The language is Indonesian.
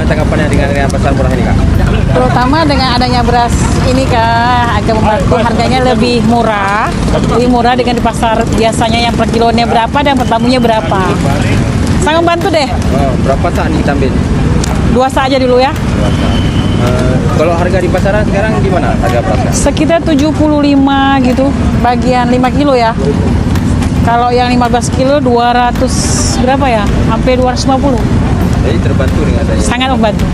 tanggapannya dengan pasar murah ini, Kak? Terutama dengan adanya beras ini Kak, agak membantu, harganya lebih murah dengan di pasar biasanya yang per kilonya berapa dan per tamunya berapa. Sangat membantu deh. Oh, berapa tak nih kita ambil? 2 saja dulu ya. Kalau harga di pasaran sekarang di mana harga berasnya? Sekitar 75 gitu, bagian 5 kilo ya. Kalau yang 15 kilo 200 berapa ya? Hampir 250. Jadi terbantu dengan adanya. Sangat membantu.